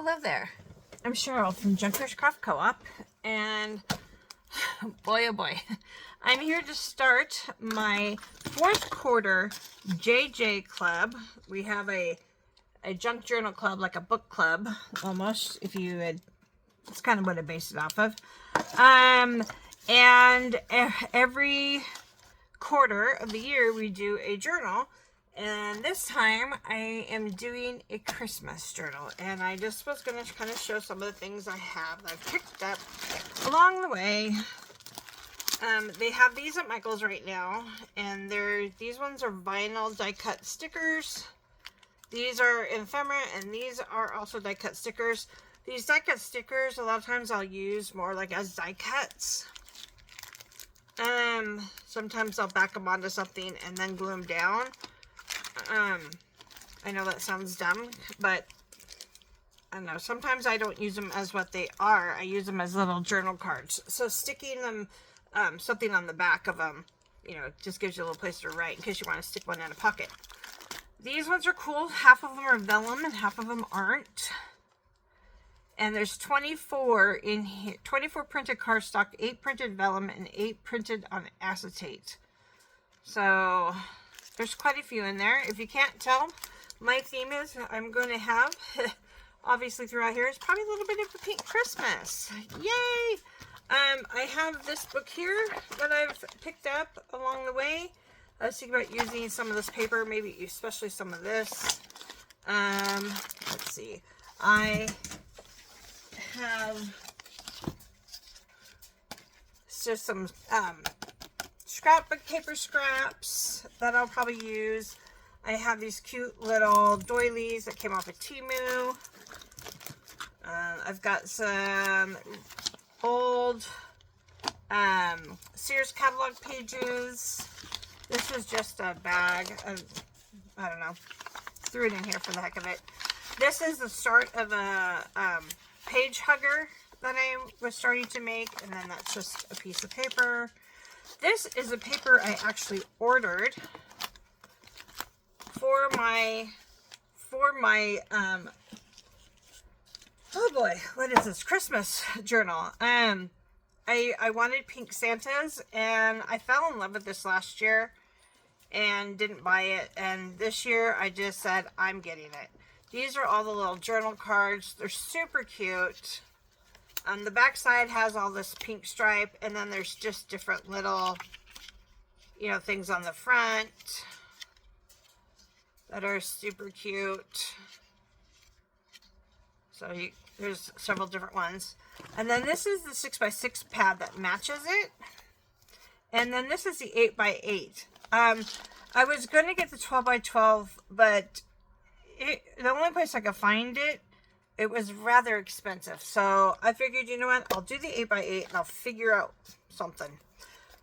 Hello there. I'm Cheryl from Junkers Craft Co-op, and boy oh boy, I'm here to start my fourth quarter JJ club. We have a junk journal club, like a book club almost, if you had, it's kind of what I based it off of. And every quarter of the year we do a journal. And this time I am doing a Christmas journal, and I just was going to kind of show some of the things I have that I've picked up along the way. They have these at Michael's right now, and these ones are vinyl die cut stickers. These are ephemera, and these are also die cut stickers. These die cut stickers, a lot of times I'll use more like as die cuts. Sometimes I'll back them onto something and then glue them down. I know that sounds dumb, but I don't know. Sometimes I don't use them as what they are. I use them as little journal cards. So sticking them, something on the back of them, you know, just gives you a little place to write in case you want to stick one in a pocket. These ones are cool. Half of them are vellum and half of them aren't. And there's 24 in here, 24 printed cardstock, 8 printed vellum, and 8 printed on acetate. So there's quite a few in there. If you can't tell, my theme is I'm going to have, obviously throughout here, is probably a little bit of a pink Christmas. Yay! I have this book here that I've picked up along the way. I was thinking about using some of this paper, maybe especially some of this. Let's see. I have just some scrapbook paper scraps that I'll probably use. I have these cute little doilies that came off of Temu. I've got some old Sears catalog pages. This was just a bag of, I don't know, threw it in here for the heck of it. This is the start of a page hugger that I was starting to make, and then that's just a piece of paper. This is a paper I actually ordered for my oh boy, what is this? Christmas journal. I wanted pink Santas, and I fell in love with this last year and didn't buy it, and this year I just said I'm getting it. These are all the little journal cards. They're super cute. The back side has all this pink stripe, and then there's just different little, you know, things on the front that are super cute. So there's several different ones. And then this is the 6x6 pad that matches it. And then this is the 8x8. I was going to get the 12x12, but the only place I could find it, it was rather expensive. So I figured, you know what, I'll do the 8x8 and I'll figure out something.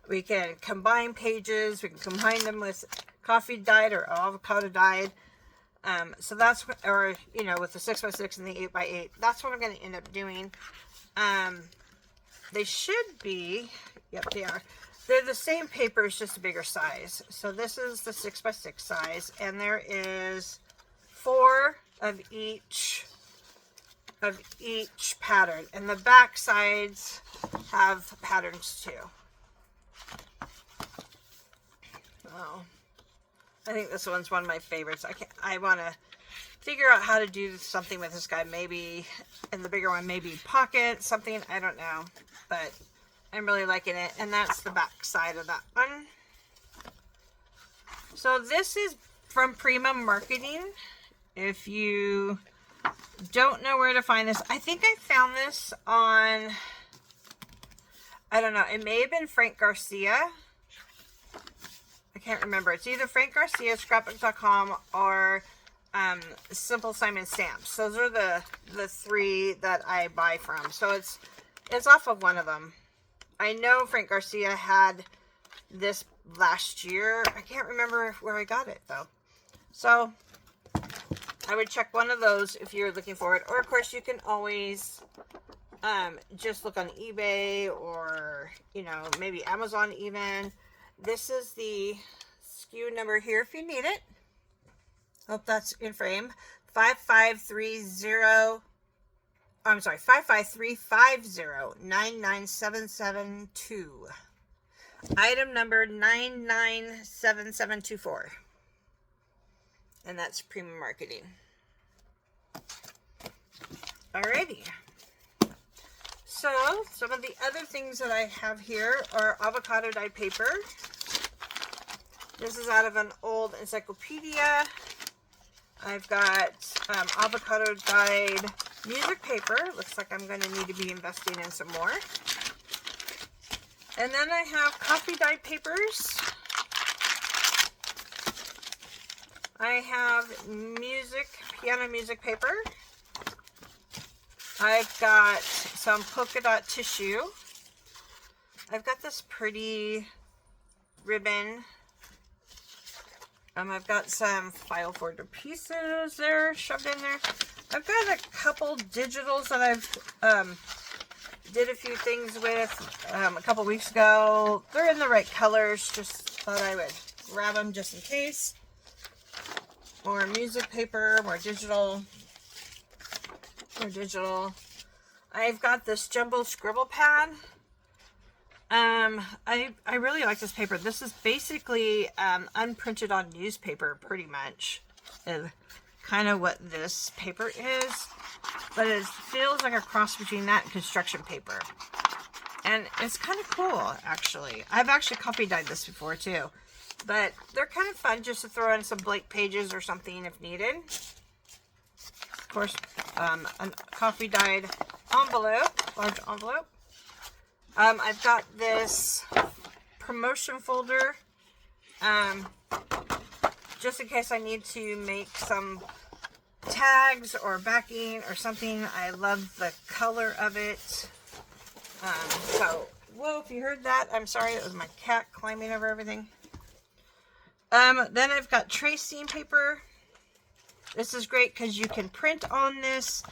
We can combine pages, we can combine them with coffee dyed or avocado dyed. So that's what, or, you know, with the 6x6 and the 8x8, that's what I'm going to end up doing. They should be, yep, they are. They're the same paper, it's just a bigger size. So this is the 6x6 size, and there is 4 of each pattern, and the back sides have patterns too. Oh, I think this one's one of my favorites. I want to figure out how to do something with this guy, maybe, and the bigger one, maybe pocket something, I don't know, but I'm really liking it. And that's the back side of that one. So this is from Prima Marketing. If you don't know where to find this, I think I found this on, I don't know, it may have been Frank Garcia. I can't remember. It's either Frank Garcia, scrapbook.com, or Simple Simon Stamps. Those are the 3 that I buy from. So it's off of one of them. I know Frank Garcia had this last year. I can't remember where I got it though. So I would check one of those if you're looking for it. Or of course you can always just look on eBay, or, you know, maybe Amazon even. This is the SKU number here if you need it. Hope that's in frame. 5530 I'm sorry, 55350-99772. Item number 997724. And that's premium marketing. Alrighty. So, some of the other things that I have here are avocado dyed paper. This is out of an old encyclopedia. I've got avocado dyed music paper. Looks like I'm going to need to be investing in some more. And then I have coffee dyed papers. I have piano music paper. I've got some polka dot tissue. I've got this pretty ribbon. I've got some file folder pieces there shoved in there. I've got a couple digitals that I've did a few things with a couple weeks ago. They're in the right colors. Just thought I would grab them just in case. More music paper, more digital. I've got this jumbo scribble pad. I really like this paper. This is basically unprinted on newspaper, pretty much. Is kind of what this paper is. But it feels like a cross between that and construction paper. And it's kind of cool, actually. I've actually copy dyed this before, too. But they're kind of fun just to throw in some blank pages or something if needed. Of course, a coffee dyed envelope, large envelope. I've got this promotion folder, just in case I need to make some tags or backing or something. I love the color of it. Whoa, if you heard that, I'm sorry, it was my cat climbing over everything. Then I've got tracing paper. This is great because you can print on this.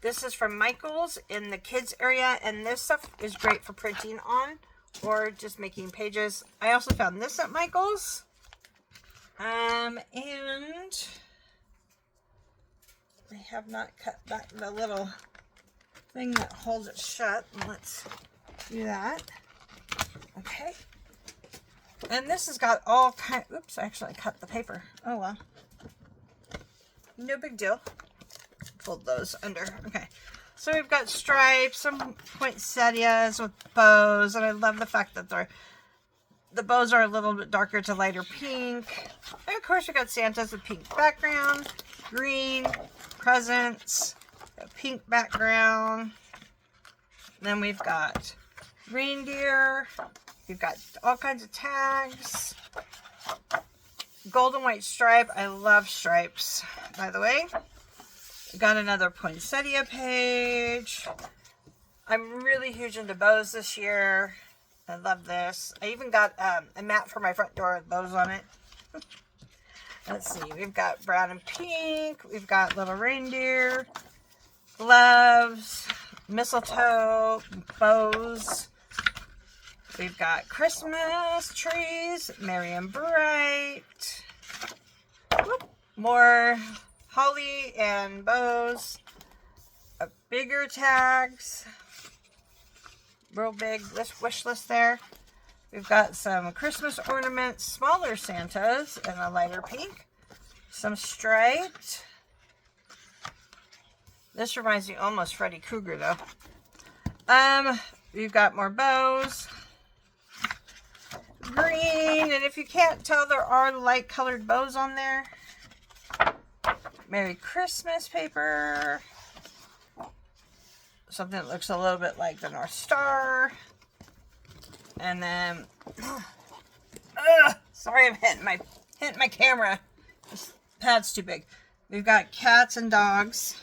This is from Michael's in the kids area, and this stuff is great for printing on or just making pages. I also found this at Michael's. And I have not cut back the little thing that holds it shut. Let's do that. Okay. And this has got all kind. Oops, I actually cut the paper. Oh well. No big deal. Fold those under. Okay. So we've got stripes, some poinsettias with bows, and I love the fact that the bows are a little bit darker to lighter pink. And of course we got Santas with pink background, green, presents, a pink background. Then we've got reindeer. We've got all kinds of tags. Gold and white stripe. I love stripes, by the way. We got another poinsettia page. I'm really huge into bows this year. I love this. I even got a mat for my front door with bows on it. Let's see. We've got brown and pink. We've got little reindeer, gloves, mistletoe, bows. We've got Christmas trees, merry and bright. Whoop. More holly and bows. Bigger tags. Real big wish list there. We've got some Christmas ornaments, smaller Santas in a lighter pink. Some striped. This reminds me almost Freddy Krueger though. We've got more bows. Green, and if you can't tell, there are light colored bows on there. Merry Christmas paper. Something that looks a little bit like the North Star. And then, sorry, I'm hitting my camera. This pad's too big. We've got cats and dogs.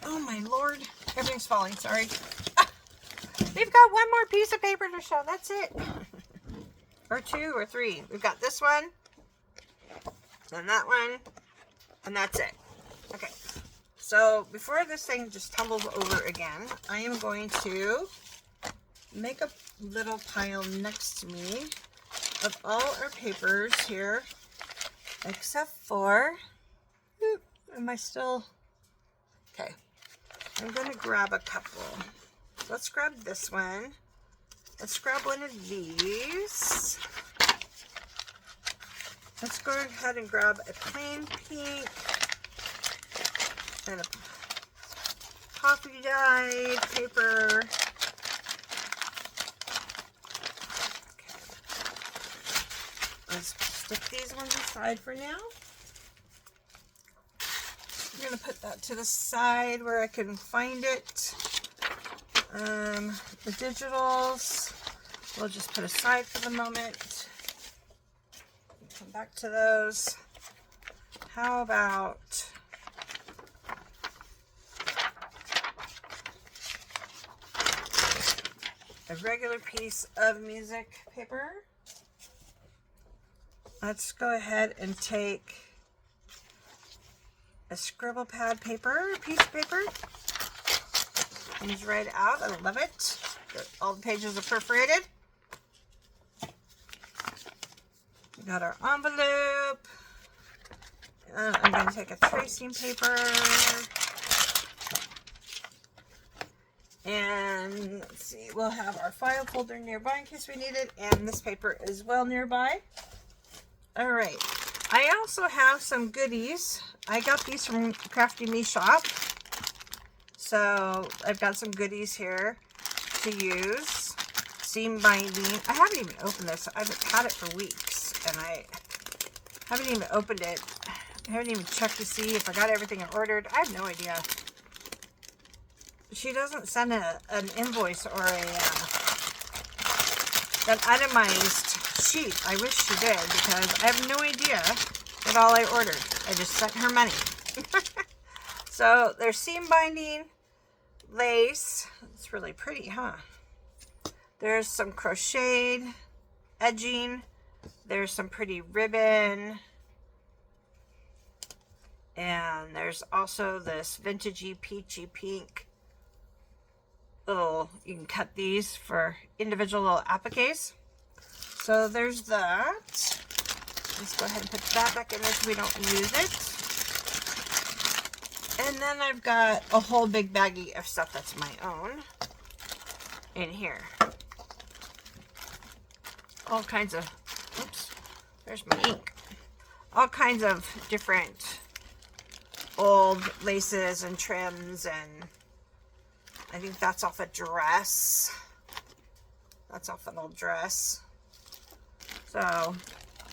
Oh my Lord, everything's falling. Sorry. We've got one more piece of paper to show. That's it. Or two or three. We've got this one. And that one. And that's it. Okay. So before this thing just tumbles over again, I am going to make a little pile next to me of all our papers here. Except for... am I still... Okay, I'm gonna grab a couple. Let's grab this one. Let's grab one of these. Let's go ahead and grab a plain pink and a coffee dyed paper. Okay. Let's stick these ones aside for now. I'm going to put that to the side where I can find it. The digitals, we'll just put aside for the moment. Come back to those. How about a regular piece of music paper? Let's go ahead and take a scribble pad paper, piece of paper. Comes right out. I love it. All the pages are perforated. We got our envelope. I'm going to take a tracing paper. And let's see, we'll have our file folder nearby in case we need it. And this paper is well nearby. All right. I also have some goodies. I got these from Crafty Me Shop. So I've got some goodies here to use. Seam binding. I haven't even opened this. I've had it for weeks and I haven't even opened it. I haven't even checked to see if I got everything I ordered. I have no idea. She doesn't send an invoice or an itemized sheet. I wish she did because I have no idea what all I ordered. I just sent her money. So there's seam binding, lace. It's really pretty, huh? There's some crocheted edging. There's some pretty ribbon. And there's also this vintagey peachy pink little, you can cut these for individual little appliques. So there's that. Let's go ahead and put that back in there so we don't use it. And then I've got a whole big baggie of stuff that's my own in here. All kinds of, oops, there's my ink. All kinds of different old laces and trims, and I think that's off a dress. That's off an old dress. So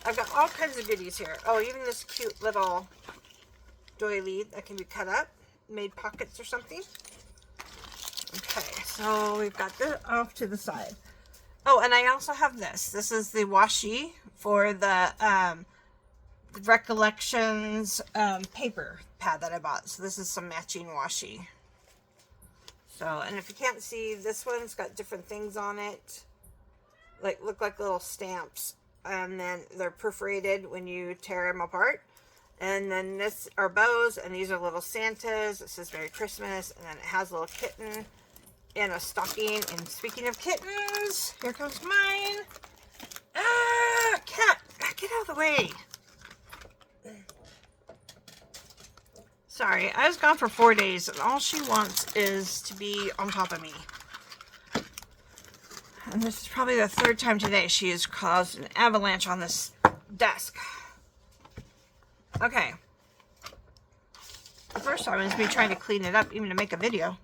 I've got all kinds of goodies here. Oh, even this cute little doily that can be cut up, made pockets or something. Okay, so we've got this off to the side. Oh, and I also have this. This is the washi for the Recollections paper pad that I bought. So this is some matching washi. So, and if you can't see, this one's got different things on it. Like, look like little stamps. And then they're perforated when you tear them apart. And then this are bows, and these are little Santas. It says Merry Christmas, and then it has a little kitten in a stocking. And speaking of kittens, here comes mine. Ah, cat, get out of the way. Sorry, I was gone for 4 days, and all she wants is to be on top of me. And this is probably the third time today she has caused an avalanche on this desk. Okay. The first time was me trying to clean it up, even to make a video.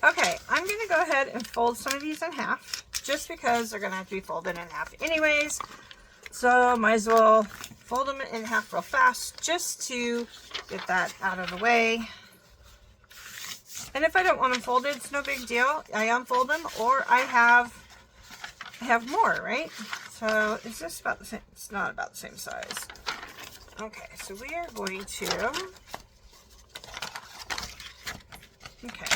Okay, I'm going to go ahead and fold some of these in half, just because they're going to have to be folded in half anyways. So, might as well fold them in half real fast, just to get that out of the way. And if I don't want them folded, it's no big deal. I unfold them, or I have more, right? So, is this about the same? It's not about the same size. Okay, so we are going to, okay,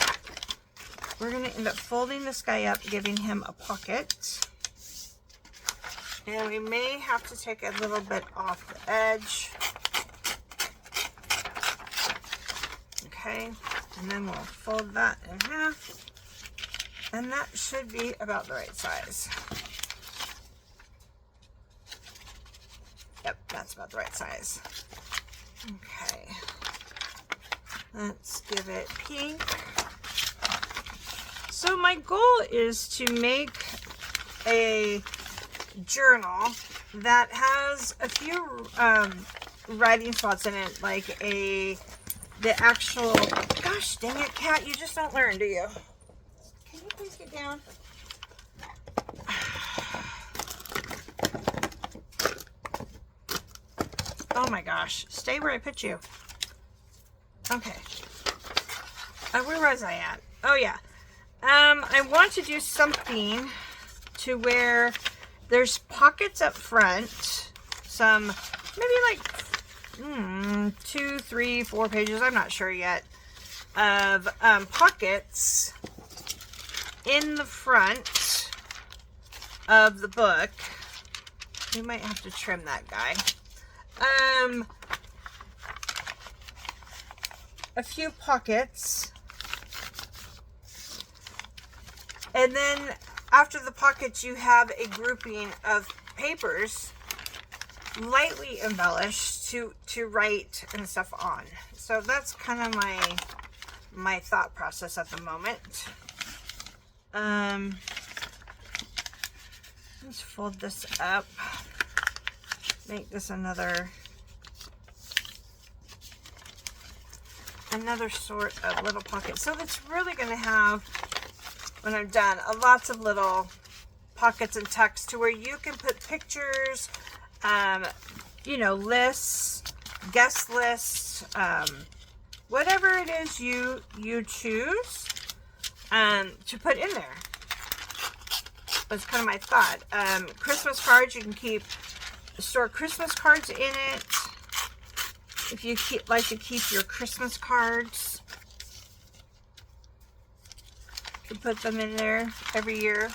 we're going to end up folding this guy up, giving him a pocket. And we may have to take a little bit off the edge. Okay, and then we'll fold that in half. And that should be about the right size. Yep, that's about the right size. Okay. Let's give it pink. So my goal is to make a journal that has a few writing spots in it, like the actual, gosh dang it, cat, you just don't learn, do you? Can you please get down? Oh my gosh, stay where I put you. Okay. Where was I at? Oh yeah. I want to do something to where there's pockets up front, some, maybe like 2, 3, 4 pages, I'm not sure yet, of pockets in the front of the book. We might have to trim that guy. A few pockets, and then after the pockets you have a grouping of papers lightly embellished to write and stuff on. So that's kind of my thought process at the moment. Let's fold this up, make this another sort of little pocket. So that's really going to have, when I'm done, lots of little pockets and tucks to where you can put pictures, you know, lists, guest lists, whatever it is you choose to put in there. That's kind of my thought. Christmas cards, you can store Christmas cards in it. If you like to keep your Christmas cards, you put them in there every year.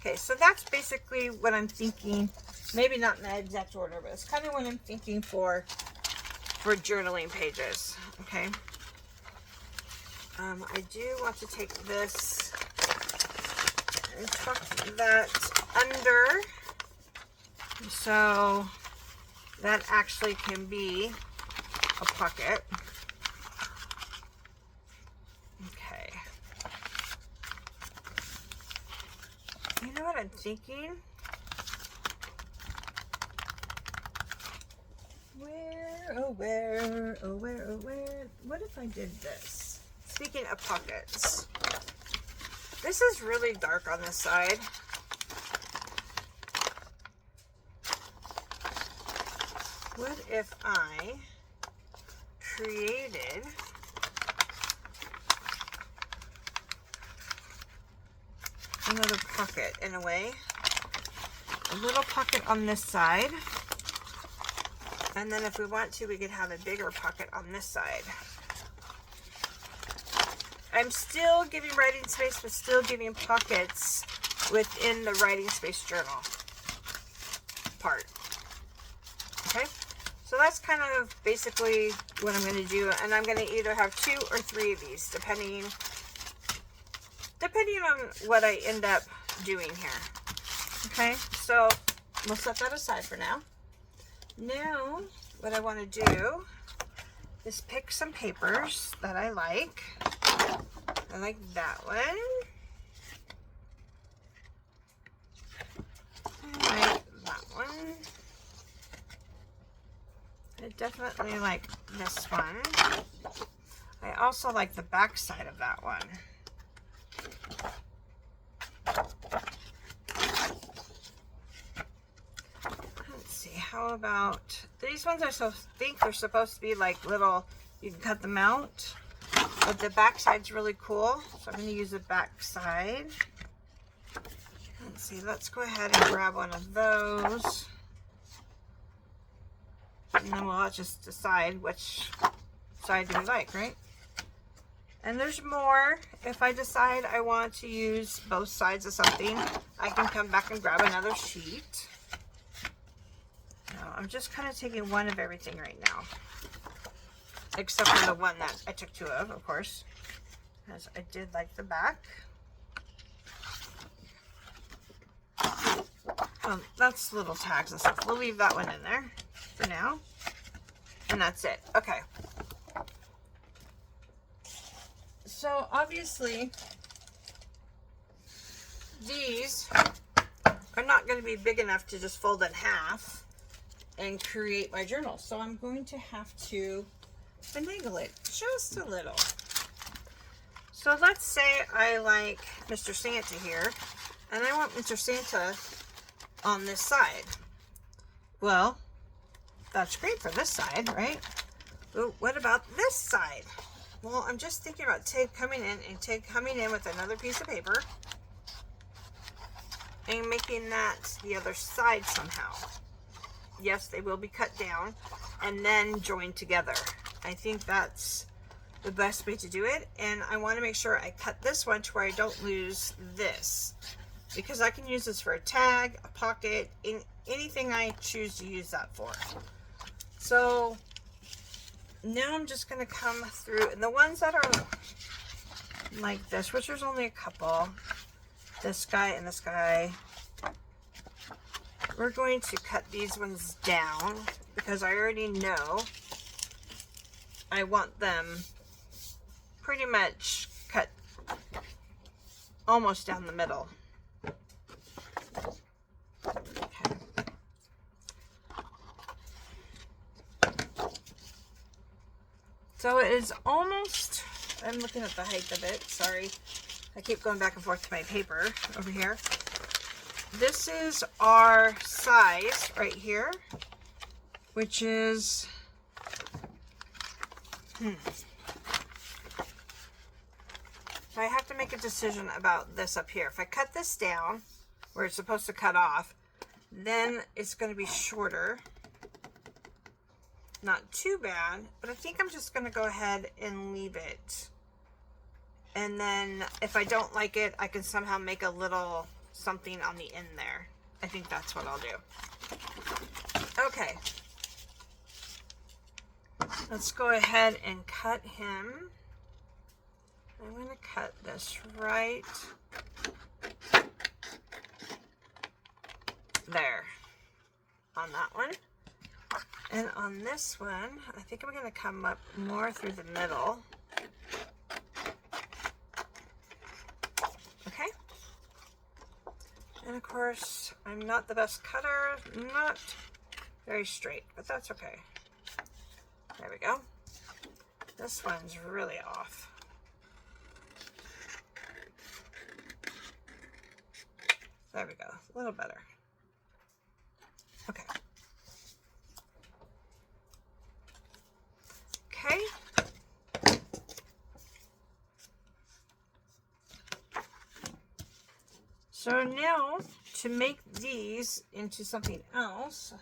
Okay, so that's basically what I'm thinking. Maybe not in that exact order, but it's kind of what I'm thinking for journaling pages. Okay. I do want to take this and tuck that under, so that actually can be a pocket. Okay. You know what I'm thinking? Where? What if I did this? Speaking of pockets, this is really dark on this side. What if I created another pocket in a way? A little pocket on this side. And then if we want to, we could have a bigger pocket on this side. I'm still giving writing space, but still giving pockets within the writing space journal part. Okay? So that's kind of basically what I'm going to do. And I'm going to either have 2 or 3 of these, depending on what I end up doing here. Okay? So we'll set that aside for now. Now, what I want to do is pick some papers that I like. I like that one. I like that one. I definitely like this one. I also like the back side of that one. How about these ones? I think they're supposed to be like little, you can cut them out, but the back side's really cool, so I'm going to use the back side. Let's see, let's go ahead and grab one of those, and then we'll just decide which side do we like, right? And there's more. If I decide I want to use both sides of something, I can come back and grab another sheet. I'm just kind of taking one of everything right now, except for the one that I took 2 of course, because I did like the back. That's little tags and stuff. We'll leave that one in there for now, and that's it. Okay. So obviously these are not going to be big enough to just fold in half and create my journal. So I'm going to have to finagle it just a little. So let's say I like Mr. Santa here, and I want Mr. Santa on this side. Well, that's great for this side, right? But what about this side? Well, I'm just thinking about coming in with another piece of paper and making that the other side somehow. Yes, they will be cut down and then joined together. I think that's the best way to do it, and I want to make sure I cut this one to where I don't lose this, because I can use this for a tag, a pocket, anything I choose to use that for. So now I'm just going to come through, and the ones that are like this, which there's only a couple, this guy and this guy, we're going to cut these ones down because I already know I want them pretty much cut almost down the middle. Okay. So it is almost, I'm looking at the height of it, sorry. I keep going back and forth to my paper over here. This is our size right here, which is, I have to make a decision about this up here. If I cut this down where it's supposed to cut off, then it's going to be shorter. Not too bad, but I think I'm just going to go ahead and leave it. And then if I don't like it, I can somehow make a little something on the end there. I think that's what I'll do. Okay. Let's go ahead and cut him. I'm going to cut this right there on that one. And on this one, I think I'm going to come up more through the middle. Okay. And of course, I'm not the best cutter, not very straight, but that's okay. There we go. This one's really off. There we go, a little better. Okay. Okay. So now, to make these into something else,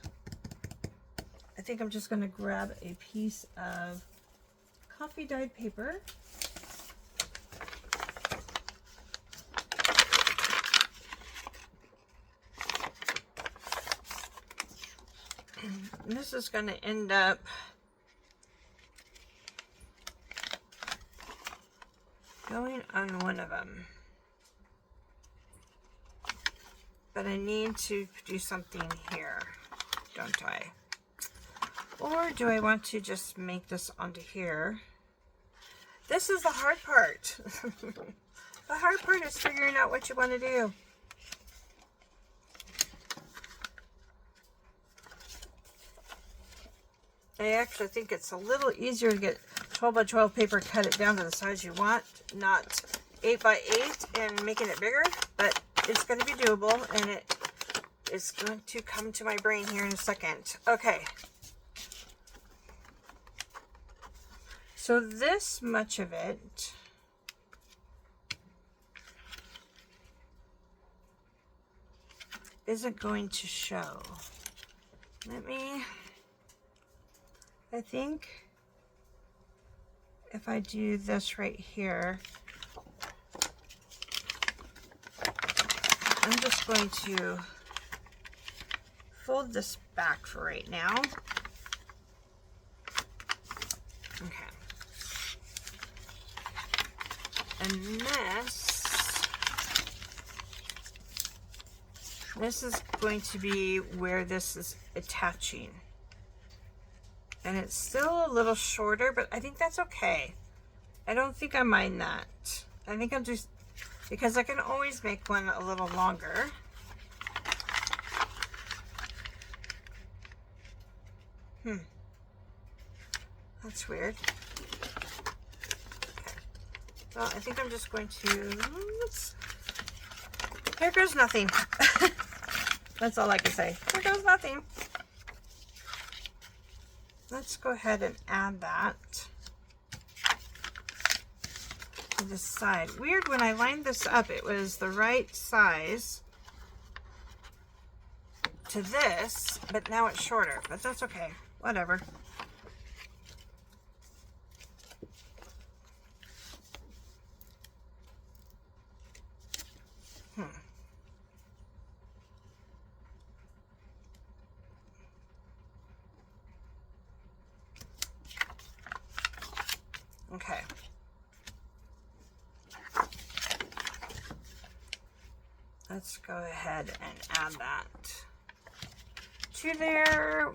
I think I'm just going to grab a piece of coffee dyed paper. And this is going to end up going on one of them. But I need to do something here, don't I? Or do I want to just make this onto here? This is the hard part. The hard part is figuring out what you want to do. I actually think it's a little easier to get 12 by 12 paper, cut it down to the size you want, not 8 by 8 and making it bigger, but it's going to be doable, and it is going to come to my brain here in a second. Okay. So this much of it isn't going to show. I think if I do this right here, I'm just going to fold this back for right now. Okay. And this is going to be where this is attaching. And it's still a little shorter, but I think that's okay. I don't think I mind that. I think I'll just, because I can always make one a little longer. That's weird. Okay. Well, I think I'm just going to, here goes nothing. That's all I can say. Here goes nothing. Let's go ahead and add that to this side. Weird, when I lined this up, it was the right size to this, but now it's shorter, but that's okay. Whatever. Okay. Let's go ahead and add that to there.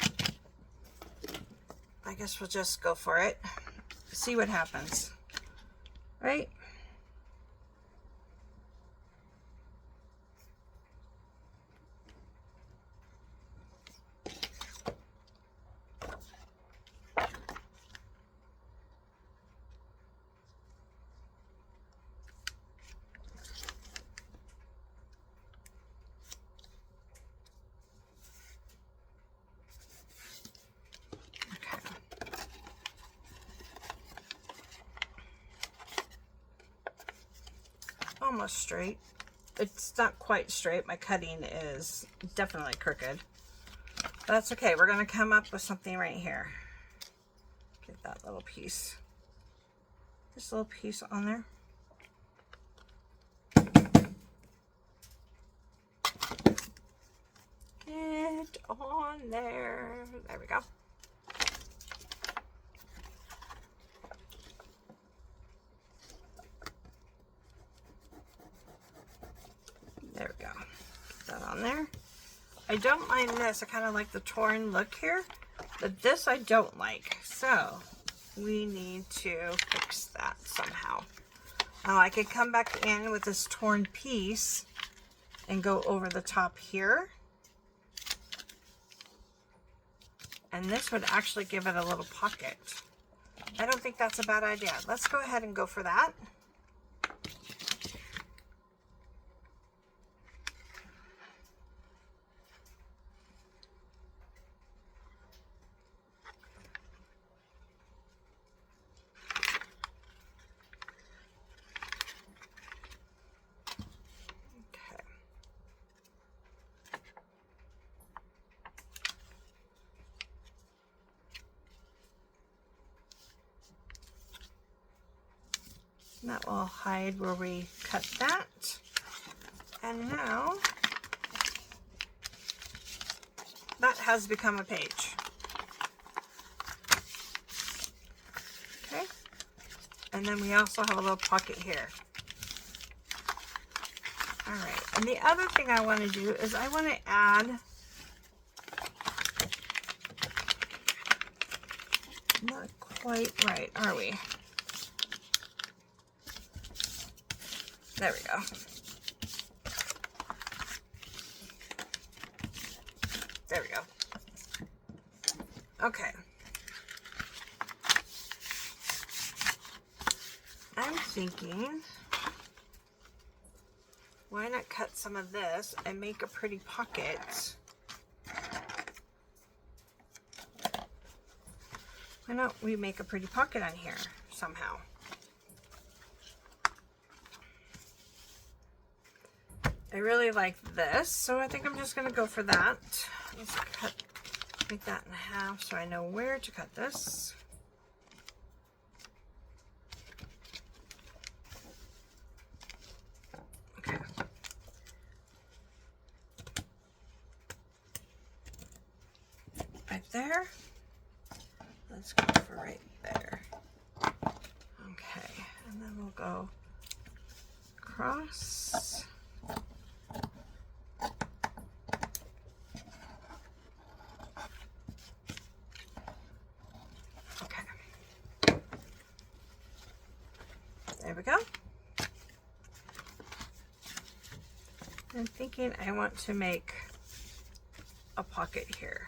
I guess we'll just go for it. See what happens. Right? Almost straight. It's not quite straight. My cutting is definitely crooked. But that's okay. We're going to come up with something right here. Get that little piece. This little piece on there. Get on there. There we go. There we go. Put that on there. I don't mind this. I kind of like the torn look here, but this I don't like. So we need to fix that somehow. Now I could come back in with this torn piece and go over the top here. And this would actually give it a little pocket. I don't think that's a bad idea. Let's go ahead and go for that. That will hide where we cut that. And now that has become a page. Okay. And then we also have a little pocket here. All right. And the other thing I want to do is I want to add not quite right, are we? There we go. There we go. Okay. I'm thinking, why not cut some of this and make a pretty pocket? Why don't we make a pretty pocket on here somehow? I really like this, so I think I'm just going to go for that. Let's make that in half so I know where to cut this. Okay. Right there. Let's go for right there. Okay, and then we'll go across. There we go. I'm thinking I want to make a pocket here.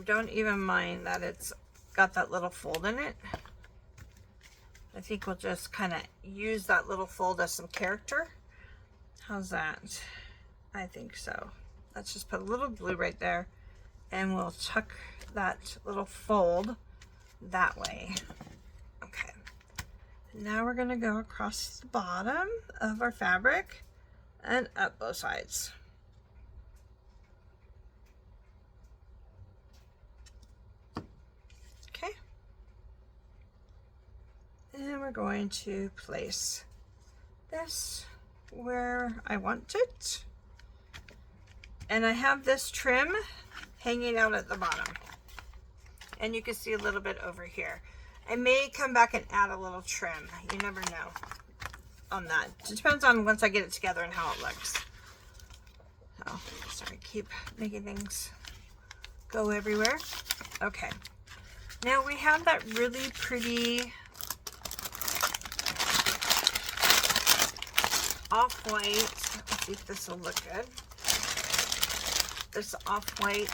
Don't even mind that it's got that little fold in it. I think we'll just kind of use that little fold as some character. How's that? I think so. Let's just put a little glue right there, and we'll tuck that little fold that way. Okay. Now we're gonna go across the bottom of our fabric and up both sides. Okay. And we're going to place this where I want it. And I have this trim hanging out at the bottom. And you can see a little bit over here. I may come back and add a little trim. You never know on that. It depends on once I get it together and how it looks. Oh, sorry, keep making things go everywhere. Okay. Now we have that really pretty off-white. Let's see if this will look good. This off-white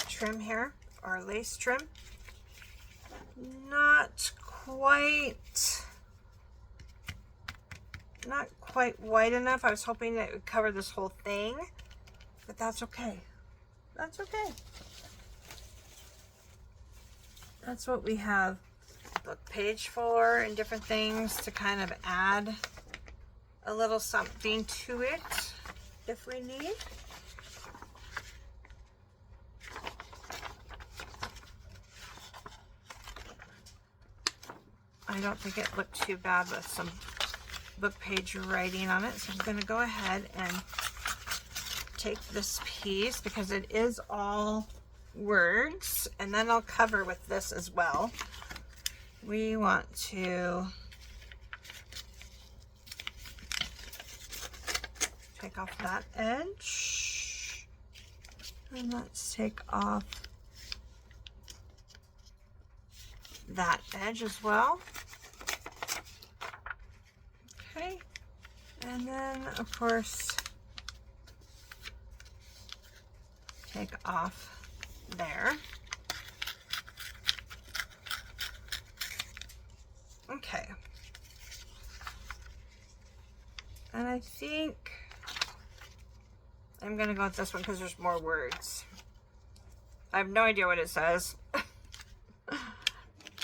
trim here, or lace trim. Not quite white enough. I was hoping that it would cover this whole thing, but that's okay. That's okay. That's what we have book page for, and different things to kind of add a little something to it if we need. I don't think it looked too bad with some book page writing on it. So I'm going to go ahead and take this piece because it is all words, and then I'll cover with this as well. We want to take off that edge, and let's take off that edge as well. Okay, and then of course take off there. Okay, and I think I'm gonna go with this one because there's more words. I have no idea what it says.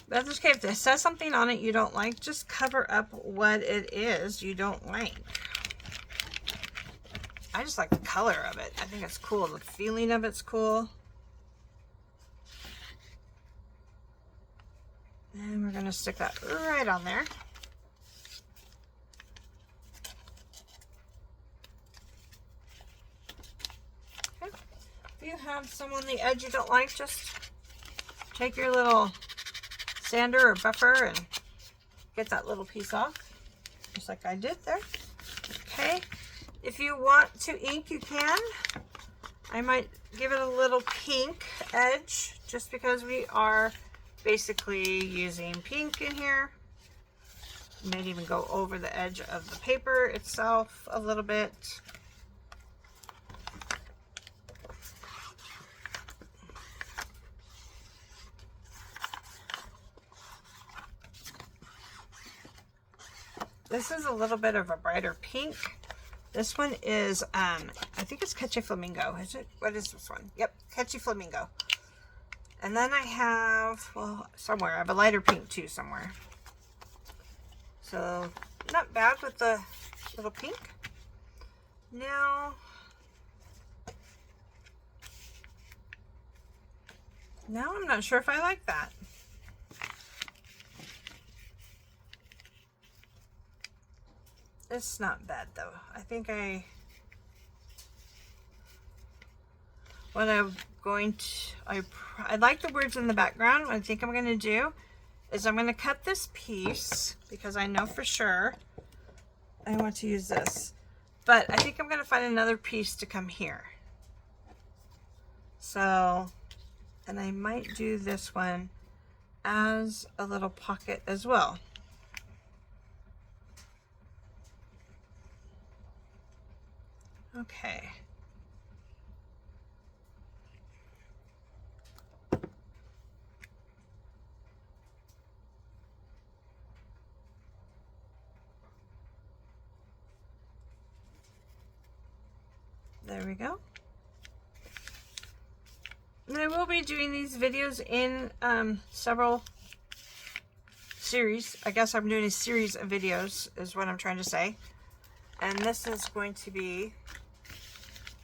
That's okay. If it says something on it you don't like, just cover up what it is you don't like. I just like the color of it. I think it's cool. The feeling of it's cool. And we're going to stick that right on there. Okay. If you have some on the edge you don't like, just take your little sander or buffer and get that little piece off, just like I did there. Okay, if you want to ink, you can. I might give it a little pink edge just because we are basically using pink in here. Might even go over the edge of the paper itself a little bit. This is a little bit of a brighter pink. This one is, I think it's Catchy Flamingo. Is it? What is this one? Yep, Catchy Flamingo. And then I have, well, somewhere, I have a lighter pink too somewhere. So, not bad with the little pink. Now I'm not sure if I like that. It's not bad though. I think what I'm going to, I like the words in the background. What I think I'm going to do is I'm going to cut this piece because I know for sure I want to use this. But I think I'm going to find another piece to come here. So, and I might do this one as a little pocket as well. Okay. There we go. And I will be doing these videos in several series. I guess I'm doing a series of videos is what I'm trying to say. And this is going to be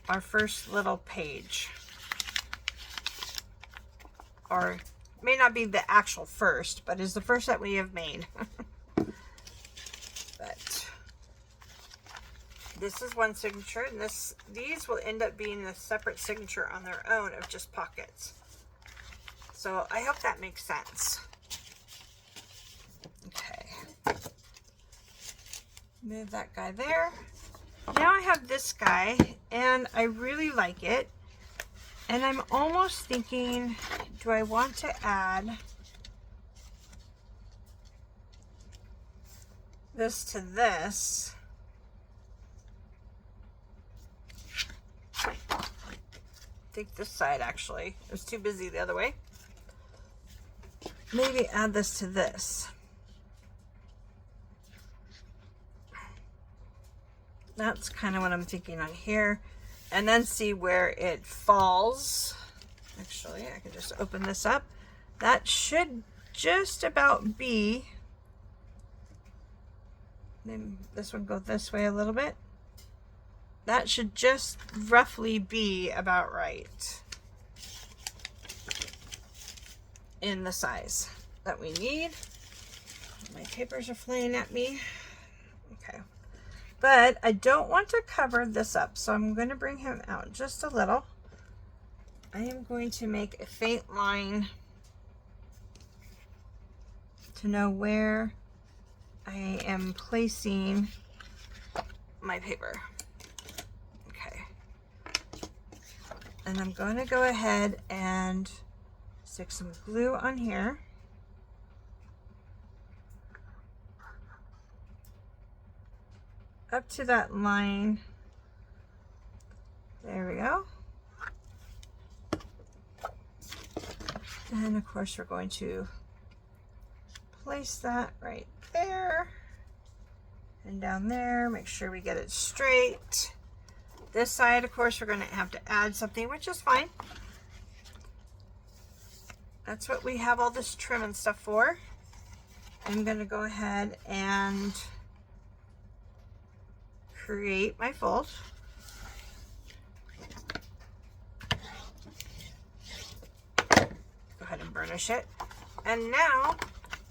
our first little page. Or may not be the actual first, but is the first that we have made. But this is one signature, and these will end up being a separate signature on their own of just pockets. So I hope that makes sense. Okay. Move that guy there. Now I have this guy, and I really like it. And I'm almost thinking, do I want to add this to this? I think this side actually. It was too busy the other way. Maybe add this to this. That's kind of what I'm thinking on here. And then see where it falls. Actually, I can just open this up. That should just about be. Then this one go this way a little bit. That should just roughly be about right in the size that we need. My papers are flying at me. Okay. But I don't want to cover this up, so I'm going to bring him out just a little. I am going to make a faint line to know where I am placing my paper. Okay. And I'm going to go ahead and stick some glue on here. Up to that line. There we go. And of course we're going to place that right there and down there. Make sure we get it straight. This side, of course, we're going to have to add something, which is fine. That's what we have all this trim and stuff for. I'm going to go ahead and create my fold. Go ahead and burnish it. And now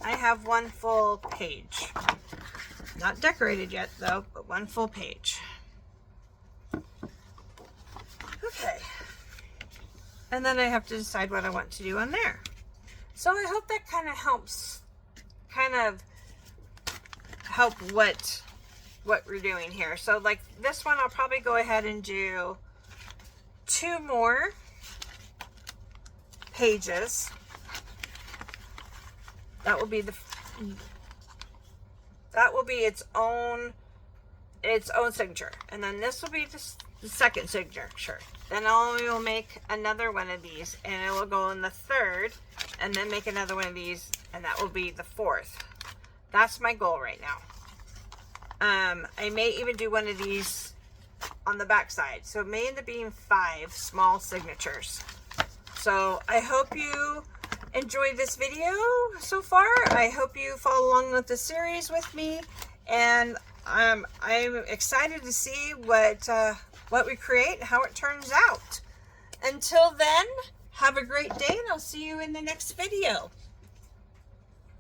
I have one full page. Not decorated yet though, but one full page. Okay. And then I have to decide what I want to do on there. So I hope that kind of helps help what we're doing here. So like this one, I'll probably go ahead and do 2 more pages. That will be its own signature, and then this will be the second signature. Then I will make another one of these, and it will go in the third, and then make another one of these, and that will be the fourth. That's my goal right now. I may even do one of these on the back side, so it may end up being 5 small signatures. So I hope you enjoyed this video so far. I hope you follow along with the series with me, and I'm excited to see what we create, how it turns out. Until then, have a great day, and I'll see you in the next video.